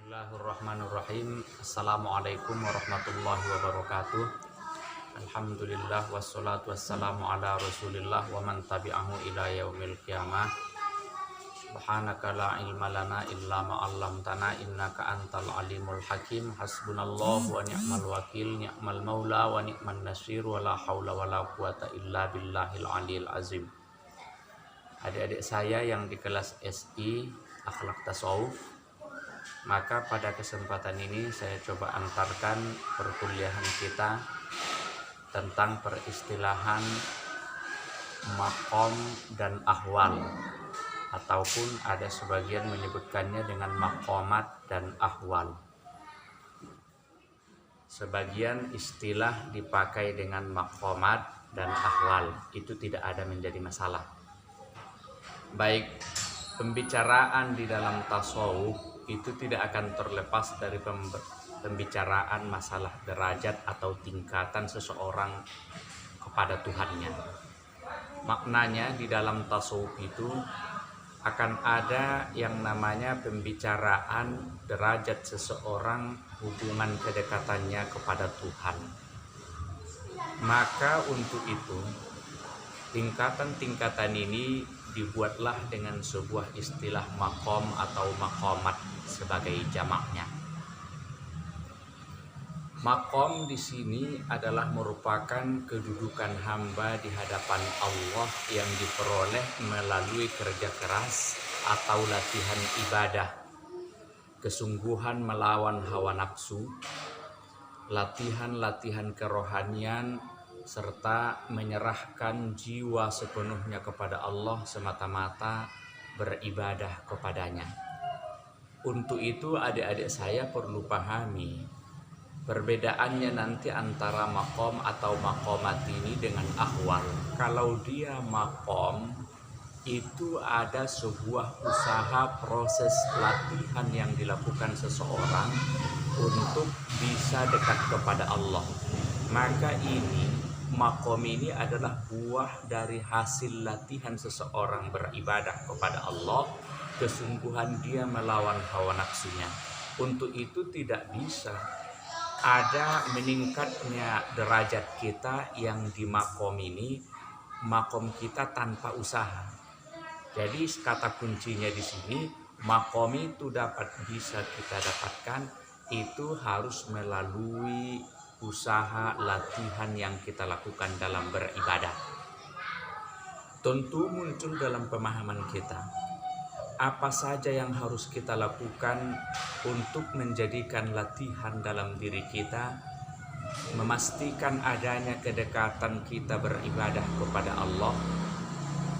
Bismillahirrahmanirrahim. Assalamualaikum warahmatullahi wabarakatuh. Alhamdulillah wassalatu wassalamu ala rasulillah wa man tabi'ahu ila yaumil qiyamah. Subhanaka la ilma lana illa ma 'allamtana innaka antal alimul hakim. Hasbunallahu wa ni'mal wakil, ni'mal maula wa ni'man nasir, wa la haula wa la quwata illa billahil aliyil azim. Adik-adik saya yang di kelas SI Akhlak Tasawuf, maka pada kesempatan ini saya coba antarkan perkuliahan kita tentang peristilahan maqam dan ahwal, ataupun ada sebagian menyebutkannya dengan maqamat dan ahwal. Sebagian istilah dipakai dengan maqamat dan ahwal, itu tidak ada menjadi masalah. Baik pembicaraan di dalam tasawuf itu tidak akan terlepas dari pembicaraan masalah derajat atau tingkatan seseorang kepada Tuhannya. Maknanya di dalam tasawuf itu akan ada yang namanya pembicaraan derajat seseorang, hubungan kedekatannya kepada Tuhan. Maka untuk itu tingkatan-tingkatan ini dibuatlah dengan sebuah istilah maqam atau maqamat sebagai jamaknya. Maqam di sini adalah merupakan kedudukan hamba di hadapan Allah yang diperoleh melalui kerja keras atau latihan ibadah, kesungguhan melawan hawa nafsu, latihan-latihan kerohanian, serta menyerahkan jiwa sepenuhnya kepada Allah semata-mata beribadah kepadanya. Untuk itu adik-adik saya perlu pahami perbedaannya nanti antara maqam atau maqamat ini dengan ahwal. Kalau dia maqam, itu ada sebuah usaha proses latihan yang dilakukan seseorang untuk bisa dekat kepada Allah. Maka maqam ini adalah buah dari hasil latihan seseorang beribadah kepada Allah, kesungguhan dia melawan hawa nafsunya. Untuk itu tidak bisa ada meningkatnya derajat kita yang di maqam ini, maqam kita tanpa usaha. Jadi kata kuncinya di sini, maqam itu bisa kita dapatkan itu harus melalui usaha latihan yang kita lakukan dalam beribadah. Tentu muncul dalam pemahaman kita apa saja yang harus kita lakukan untuk menjadikan latihan dalam diri kita, memastikan adanya kedekatan kita beribadah kepada Allah.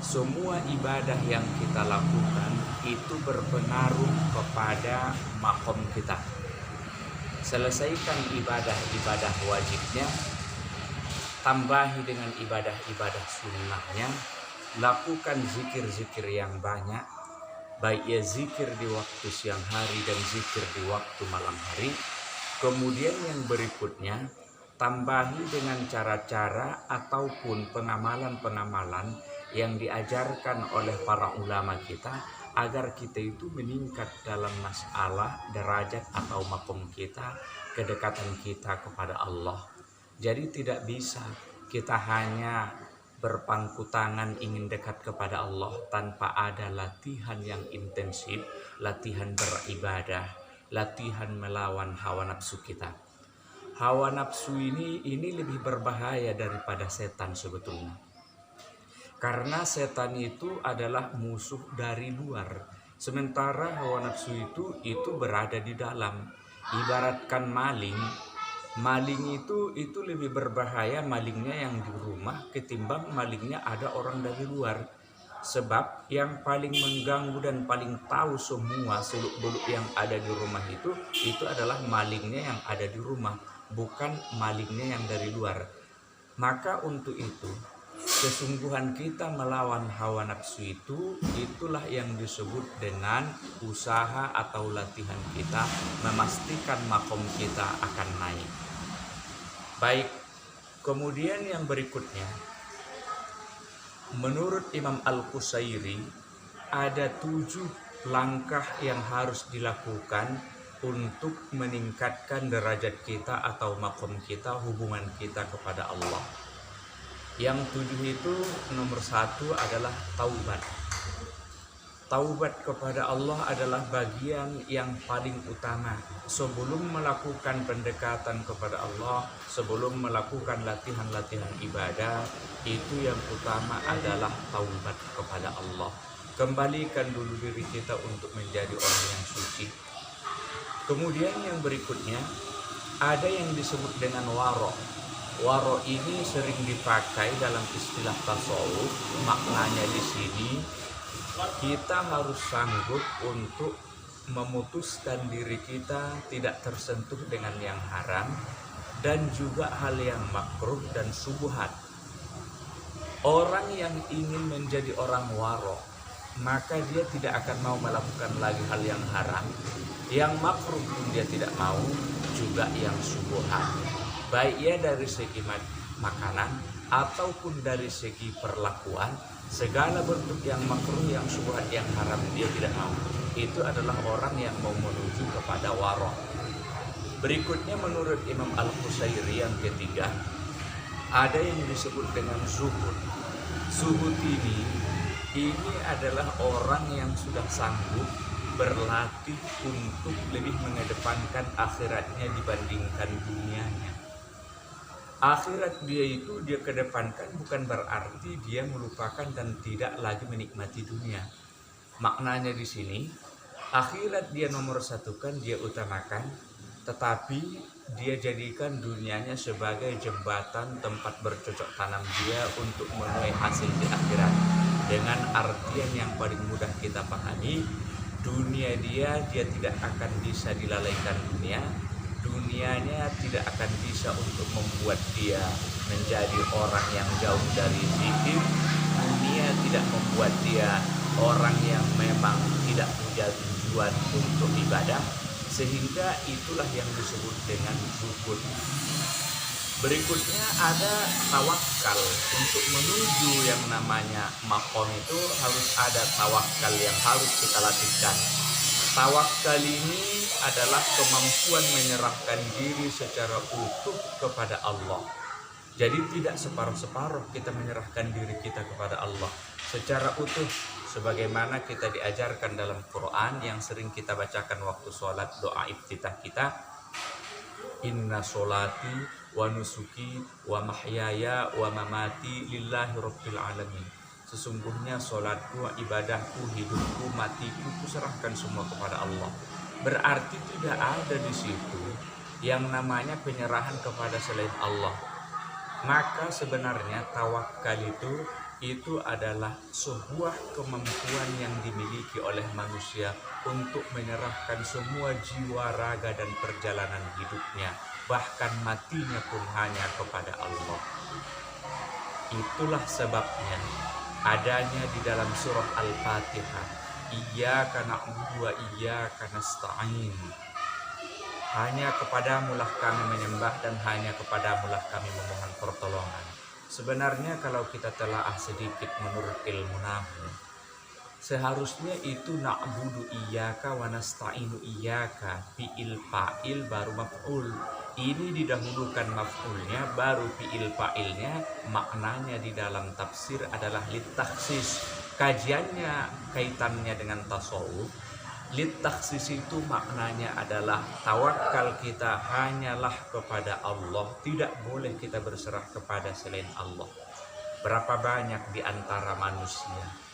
Semua ibadah yang kita lakukan itu berpengaruh kepada maqam kita. Selesaikan ibadah-ibadah wajibnya, tambahi dengan ibadah-ibadah sunnahnya, lakukan zikir-zikir yang banyak, baik ya zikir di waktu siang hari dan zikir di waktu malam hari. Kemudian yang berikutnya, tambahi dengan cara-cara ataupun pengamalan-pengamalan yang diajarkan oleh para ulama kita, agar kita itu meningkat dalam masalah derajat atau maqam kita, kedekatan kita kepada Allah. Jadi tidak bisa kita hanya berpangku tangan ingin dekat kepada Allah tanpa ada latihan yang intensif, latihan beribadah, latihan melawan hawa nafsu kita. Hawa nafsu ini lebih berbahaya daripada setan sebetulnya. Karena setan itu adalah musuh dari luar, sementara hawa nafsu itu berada di dalam. Ibaratkan maling itu lebih berbahaya malingnya yang di rumah ketimbang malingnya ada orang dari luar. Sebab yang paling mengganggu dan paling tahu semua seluk-beluk yang ada di rumah itu adalah malingnya yang ada di rumah, bukan malingnya yang dari luar. Maka untuk itu kesungguhan kita melawan hawa nafsu itulah yang disebut dengan usaha atau latihan kita memastikan maqam kita akan naik. Baik, kemudian yang berikutnya, menurut Imam Al-Qusairi ada 7 langkah yang harus dilakukan untuk meningkatkan derajat kita atau makom kita, hubungan kita kepada Allah. Yang 7 itu nomor 1 adalah taubat. Taubat kepada Allah adalah bagian yang paling utama. Sebelum melakukan pendekatan kepada Allah, sebelum melakukan latihan-latihan ibadah, itu yang utama adalah taubat kepada Allah. Kembalikan dulu diri kita untuk menjadi orang yang suci. Kemudian yang berikutnya, ada yang disebut dengan waro. Waro ini sering dipakai dalam istilah tasawuf. Maknanya di sini, kita harus sanggup untuk memutuskan diri kita tidak tersentuh dengan yang haram dan juga hal yang makruh dan subuhat. Orang yang ingin menjadi orang waro, maka dia tidak akan mau melakukan lagi hal yang haram, yang makruh pun dia tidak mau, juga yang subuhat. Baik ya dari segi makanan ataupun dari segi perlakuan, segala bentuk yang makruh, yang syubhat, yang haram dia tidak mau. Itu adalah orang yang mau menuju kepada waro. Berikutnya menurut Imam Al-Qusairi yang ketiga, ada yang disebut dengan zuhud. Zuhud ini adalah orang yang sudah sanggup berlatih untuk lebih mengedepankan akhiratnya dibandingkan dunianya. Akhirat dia itu dia kedepankan bukan berarti dia melupakan dan tidak lagi menikmati dunia. Maknanya di sini, akhirat dia nomor satukan, dia utamakan, tetapi dia jadikan dunianya sebagai jembatan tempat bercocok tanam dia untuk menuai hasil di akhirat. Dengan artian yang paling mudah kita pahami, dunia dia tidak akan bisa dilalaikan dunia. Dunianya tidak akan bisa untuk membuat dia menjadi orang yang jauh dari zikir. Dunia tidak membuat dia orang yang memang tidak punya tujuan untuk ibadah. Sehingga itulah yang disebut dengan zuhud. Berikutnya ada tawakal. Untuk menuju yang namanya makom itu harus ada tawakal yang harus kita latihkan. Tawakal ini adalah kemampuan menyerahkan diri secara utuh kepada Allah. Jadi tidak separuh-separuh kita menyerahkan diri kita kepada Allah secara utuh, sebagaimana kita diajarkan dalam Quran yang sering kita bacakan waktu sholat, doa iftitah kita. Inna sholati wa nusuki wa mahyaya wa mamati lillahi rabbil alamin. Sesungguhnya sholatku, ibadahku, hidupku, matiku, kuserahkan semua kepada Allah. Berarti tidak ada di situ yang namanya penyerahan kepada selain Allah. Maka sebenarnya tawakal itu adalah sebuah kemampuan yang dimiliki oleh manusia untuk menyerahkan semua jiwa, raga, dan perjalanan hidupnya, bahkan matinya pun hanya kepada Allah. Itulah sebabnya adanya di dalam surah Al-Fatihah, Iyyaka na'budu wa iyyaka nasta'in. Hanya kepadamulah kami menyembah dan hanya kepadamulah kami memohon pertolongan. Sebenarnya kalau kita telah sedikit menurut ilmu nahwu, seharusnya itu na'budu iyyaka wa nasta'inu iyyaka, fi'il fa'il baru maf'ul. Ini didahulukan maf'ulnya baru fi'il fa'ilnya. Maknanya di dalam tafsir adalah litakhsis. Kajiannya kaitannya dengan tasawuf. Litakhsis itu maknanya adalah tawakal kita hanyalah kepada Allah. Tidak boleh kita berserah kepada selain Allah. Berapa banyak di antara manusia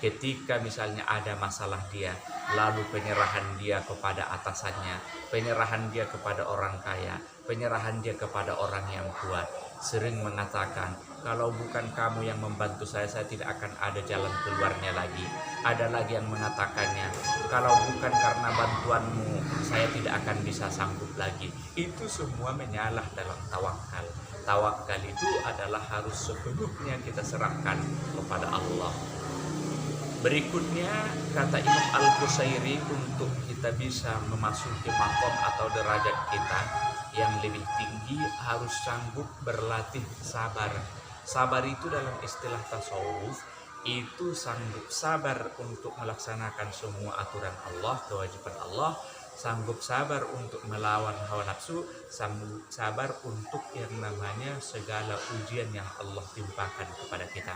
ketika misalnya ada masalah dia, lalu penyerahan dia kepada atasannya, penyerahan dia kepada orang kaya, penyerahan dia kepada orang yang kuat, sering mengatakan, kalau bukan kamu yang membantu saya tidak akan ada jalan keluarnya lagi. Ada lagi yang mengatakannya, kalau bukan karena bantuanmu saya tidak akan bisa sanggup lagi. Itu semua menyalah dalam tawakal. Tawakal itu adalah harus sepenuhnya kita serahkan kepada Allah. Berikutnya kata Imam Al-Qusairi, untuk kita bisa memasuki makom atau derajat kita yang lebih tinggi harus sanggup berlatih sabar. Sabar itu dalam istilah tasawuf itu sanggup sabar untuk melaksanakan semua aturan Allah, kewajiban Allah, sanggup sabar untuk melawan hawa nafsu, sanggup sabar untuk yang namanya segala ujian yang Allah timpakan kepada kita.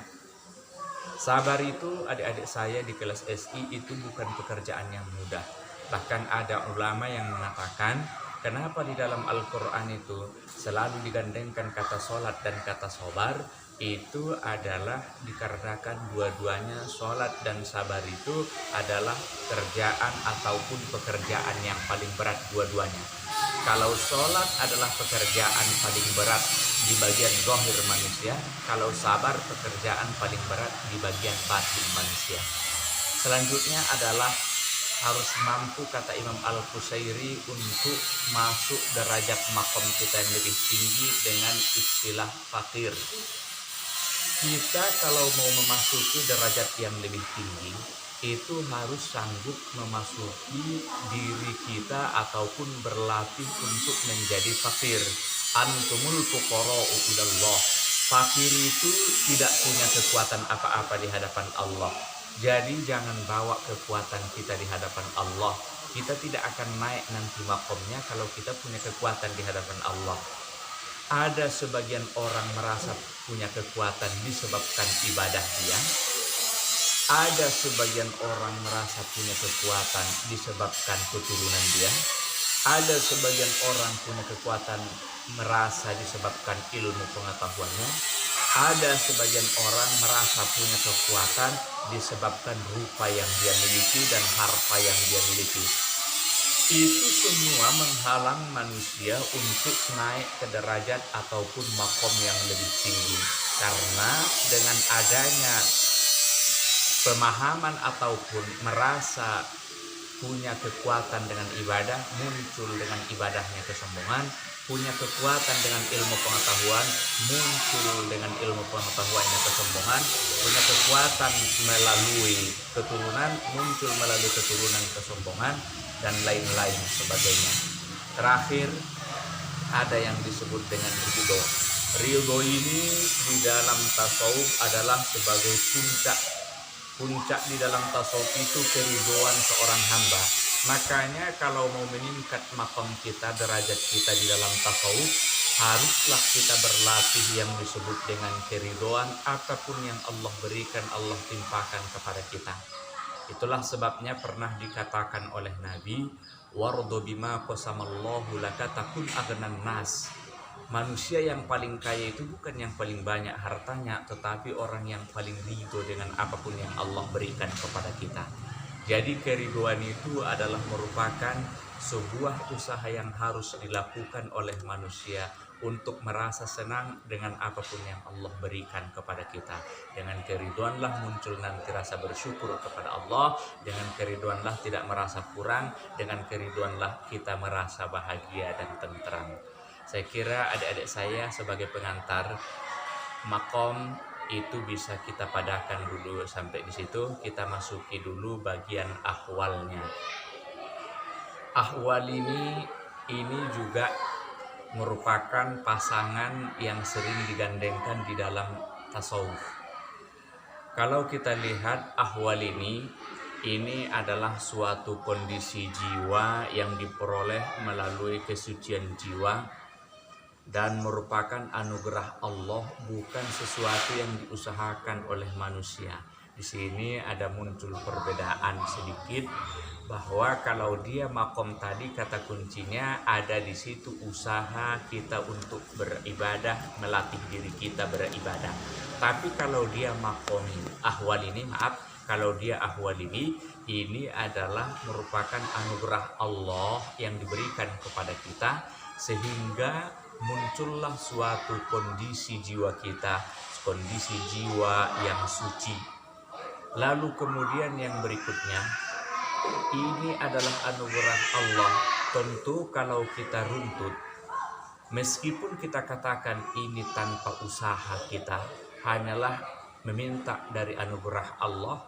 Sabar itu adik-adik saya di kelas SI itu bukan pekerjaan yang mudah. Bahkan ada ulama yang mengatakan, kenapa di dalam Al-Quran itu selalu digandengkan kata sholat dan kata sabar, itu adalah dikarenakan dua-duanya sholat dan sabar itu adalah kerjaan ataupun pekerjaan yang paling berat dua-duanya. Kalau sholat adalah pekerjaan paling berat di bagian zahir manusia, kalau sabar pekerjaan paling berat di bagian batin manusia. Selanjutnya adalah harus mampu, kata Imam Al-Qusairi, untuk masuk derajat makom kita yang lebih tinggi dengan istilah fakir. Kita kalau mau memasuki derajat yang lebih tinggi, itu harus sanggup memasuki diri kita ataupun berlatih untuk menjadi fakir. Antumul fuqara'u ilallah. Fakir itu tidak punya kekuatan apa-apa di hadapan Allah. Jadi jangan bawa kekuatan kita di hadapan Allah. Kita tidak akan naik nanti makomnya kalau kita punya kekuatan di hadapan Allah. Ada sebagian orang merasa punya kekuatan disebabkan ibadah dia. Ada sebagian orang merasa punya kekuatan disebabkan keturunan dia. Ada sebagian orang punya kekuatan merasa disebabkan ilmu pengetahuannya. Ada sebagian orang merasa punya kekuatan disebabkan rupa yang dia miliki dan harta yang dia miliki. Itu semua menghalang manusia untuk naik ke derajat ataupun makom yang lebih tinggi. Karena dengan adanya pemahaman ataupun merasa punya kekuatan dengan ibadah, muncul dengan ibadahnya kesombongan. Punya kekuatan dengan ilmu pengetahuan, muncul dengan ilmu pengetahuannya kesombongan. Punya kekuatan melalui keturunan, muncul melalui keturunan kesombongan, dan lain-lain sebagainya. Terakhir, ada yang disebut dengan ridho. Ridho ini di dalam tasawuf adalah sebagai puncak di dalam tasawuf itu keridhoan seorang hamba. Makanya kalau mau meningkat makom kita, derajat kita di dalam tasawuf, haruslah kita berlatih yang disebut dengan keridhoan. Apapun yang Allah berikan, Allah timpakan kepada kita. Itulah sebabnya pernah dikatakan oleh Nabi, wardo bima qasamallahu laka takun aghnan nas. Manusia yang paling kaya itu bukan yang paling banyak hartanya, tetapi orang yang paling ridho dengan apapun yang Allah berikan kepada kita. Jadi keridhoan itu adalah merupakan sebuah usaha yang harus dilakukan oleh manusia untuk merasa senang dengan apapun yang Allah berikan kepada kita. Dengan keridhoanlah muncul nanti rasa bersyukur kepada Allah. Dengan keridhoanlah tidak merasa kurang. Dengan keridhoanlah kita merasa bahagia dan tentram. Saya kira adik-adik saya sebagai pengantar, makom itu bisa kita padakan dulu sampai di situ. Kita masuki dulu bagian ahwalnya. Ahwal ini juga merupakan pasangan yang sering digandengkan di dalam tasawuf. Kalau kita lihat ahwal ini adalah suatu kondisi jiwa yang diperoleh melalui kesucian jiwa dan merupakan anugerah Allah, bukan sesuatu yang diusahakan oleh manusia. Di sini ada muncul perbedaan sedikit, bahwa kalau dia makom tadi kata kuncinya ada di situ usaha kita untuk beribadah, melatih diri kita beribadah. Tapi kalau dia makom ahwal ini, kalau dia ahwal ini adalah merupakan anugerah Allah yang diberikan kepada kita, sehingga muncullah suatu kondisi jiwa kita, kondisi jiwa yang suci. Lalu kemudian yang berikutnya, ini adalah anugerah Allah. Tentu kalau kita runtut, meskipun kita katakan ini tanpa usaha kita, hanyalah meminta dari anugerah Allah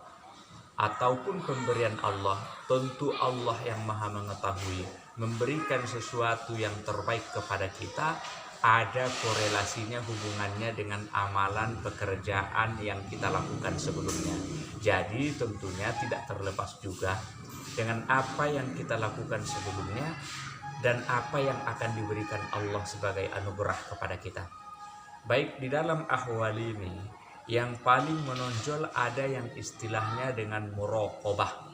ataupun pemberian Allah, tentu Allah yang maha mengetahui memberikan sesuatu yang terbaik kepada kita, ada korelasinya, hubungannya dengan amalan pekerjaan yang kita lakukan sebelumnya. Jadi tentunya tidak terlepas juga dengan apa yang kita lakukan sebelumnya dan apa yang akan diberikan Allah sebagai anugerah kepada kita. Baik di dalam ahwal ini, yang paling menonjol ada yang istilahnya dengan muraqabah.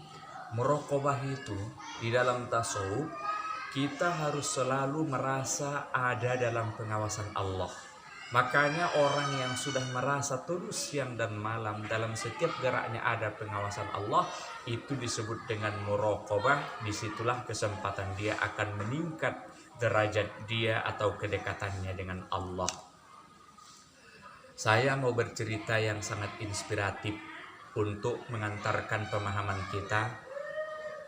Muraqabah itu di dalam tasawuf kita harus selalu merasa ada dalam pengawasan Allah. Makanya orang yang sudah merasa terus siang dan malam dalam setiap geraknya ada pengawasan Allah, itu disebut dengan muraqabah. Disitulah kesempatan dia akan meningkat derajat dia atau kedekatannya dengan Allah. Saya mau bercerita yang sangat inspiratif untuk mengantarkan pemahaman kita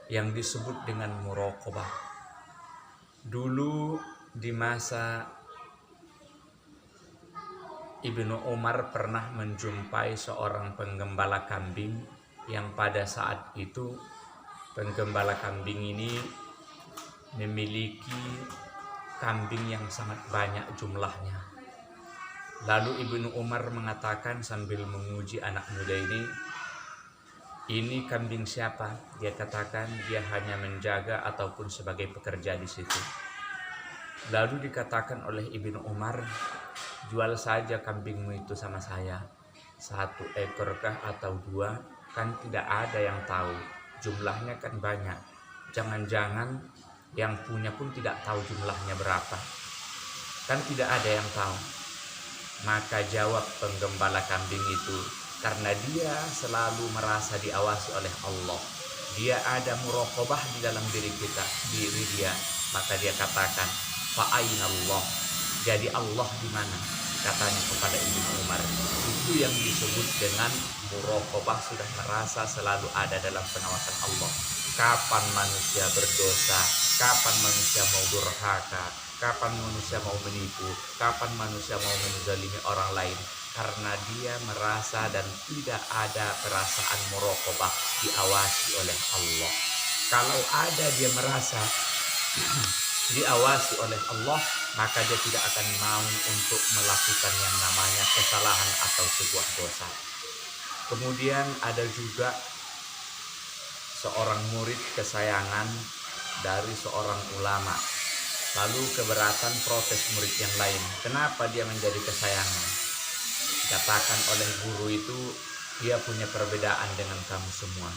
yang disebut dengan muraqabah. Dulu di masa Ibnu Umar pernah menjumpai seorang penggembala kambing yang pada saat itu penggembala kambing ini memiliki kambing yang sangat banyak jumlahnya. Lalu Ibnu Umar mengatakan sambil menguji anak muda ini kambing siapa? Dia katakan dia hanya menjaga ataupun sebagai pekerja di situ. Lalu dikatakan oleh Ibnu Umar, jual saja kambingmu itu sama saya. 1 ekorkah atau 2? Kan tidak ada yang tahu. Jumlahnya kan banyak. Jangan-jangan yang punya pun tidak tahu jumlahnya berapa. Kan tidak ada yang tahu. Maka jawab penggembala kambing itu, karena dia selalu merasa diawasi oleh Allah. Dia ada muraqabah di dalam diri dia. Maka dia katakan, fa'ainallah. Jadi Allah di mana? Katanya kepada Ibnu Umar. Itu yang disebut dengan muraqabah, sudah merasa selalu ada dalam pengawasan Allah. Kapan manusia berdosa, kapan manusia mau durhaka, kapan manusia mau menipu, kapan manusia mau menzalimi orang lain. Karena dia merasa dan tidak ada perasaan muraqabah, diawasi oleh Allah. Kalau ada dia merasa diawasi oleh Allah, maka dia tidak akan mau untuk melakukan yang namanya kesalahan atau sebuah dosa. Kemudian ada juga seorang murid kesayangan dari seorang ulama. Lalu keberatan protes murid yang lain. Kenapa dia menjadi kesayangan? Dikatakan oleh guru itu, dia punya perbedaan dengan kamu semua.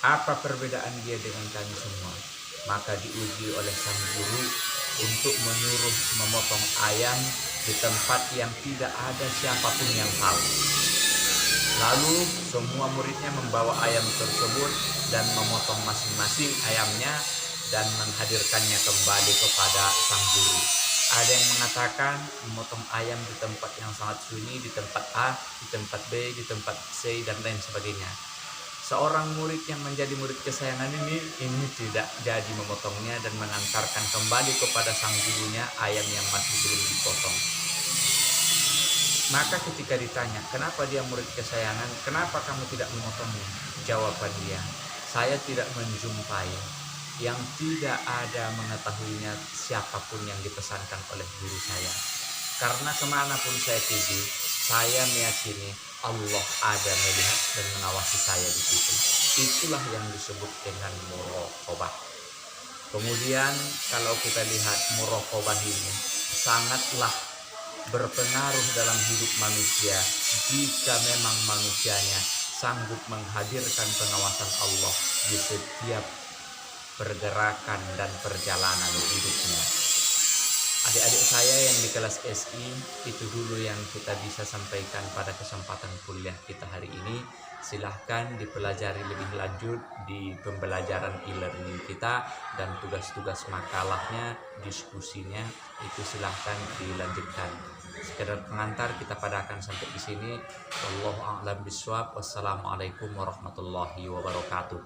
Apa perbedaan dia dengan kami semua? Maka diuji oleh sang guru untuk menyuruh memotong ayam di tempat yang tidak ada siapapun yang tahu. Lalu semua muridnya membawa ayam tersebut dan memotong masing-masing ayamnya dan menghadirkannya kembali kepada sang guru. Ada yang mengatakan memotong ayam di tempat yang sangat sunyi, di tempat A, di tempat B, di tempat C, dan lain sebagainya. Seorang murid yang menjadi murid kesayangan ini tidak jadi memotongnya dan mengantarkan kembali kepada sang gurunya ayam yang masih belum dipotong. Maka ketika ditanya, kenapa dia murid kesayangan, kenapa kamu tidak memotongnya? Jawaban dia, saya tidak menjumpai yang tidak ada mengetahuinya siapapun yang dipesankan oleh guru saya. Karena kemanapun saya pergi, saya meyakini Allah ada melihat dan mengawasi saya di situ. Itulah yang disebut dengan muraqabah. Kemudian kalau kita lihat muraqabah ini sangatlah berpengaruh dalam hidup manusia jika memang manusianya sanggup menghadirkan pengawasan Allah di setiap pergerakan dan perjalanan hidupnya. Adik-adik saya yang di kelas SI, itu dulu yang kita bisa sampaikan pada kesempatan kuliah kita hari ini. Silahkan dipelajari lebih lanjut di pembelajaran e-learning kita, dan tugas-tugas makalahnya, diskusinya itu silahkan dilanjutkan. Sekedar pengantar kita padakan sampai di sini. Wallahu a'lam bishawab. Wassalamualaikum warahmatullahi wabarakatuh.